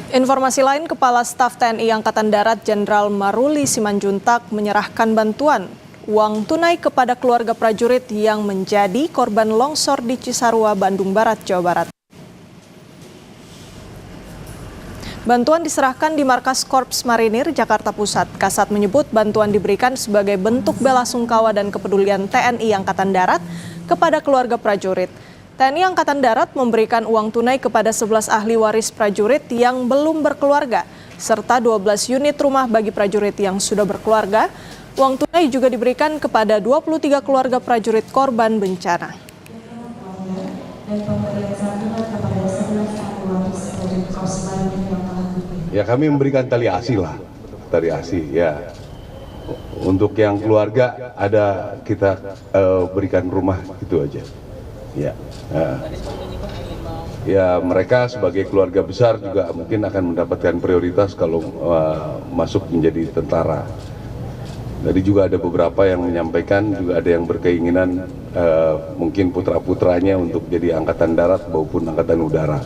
Informasi lain, Kepala Staf TNI Angkatan Darat Jenderal Maruli Simanjuntak menyerahkan bantuan uang tunai kepada keluarga prajurit yang menjadi korban longsor di Cisarua, Bandung Barat, Jawa Barat. Bantuan diserahkan di Markas Korps Marinir, Jakarta Pusat. Kasat menyebut bantuan diberikan sebagai bentuk bela sungkawa dan kepedulian TNI Angkatan Darat kepada keluarga prajurit. TNI Angkatan Darat memberikan uang tunai kepada 11 ahli waris prajurit yang belum berkeluarga, serta 12 unit rumah bagi prajurit yang sudah berkeluarga. Uang tunai juga diberikan kepada 23 keluarga prajurit korban bencana. Ya, kami memberikan tali asi lah, tali asi ya. Untuk yang keluarga ada kita berikan rumah itu aja. Ya, ya mereka sebagai keluarga besar juga mungkin akan mendapatkan prioritas kalau masuk menjadi tentara. Jadi juga ada beberapa yang menyampaikan, juga ada yang berkeinginan mungkin putra-putranya untuk jadi angkatan darat maupun angkatan udara.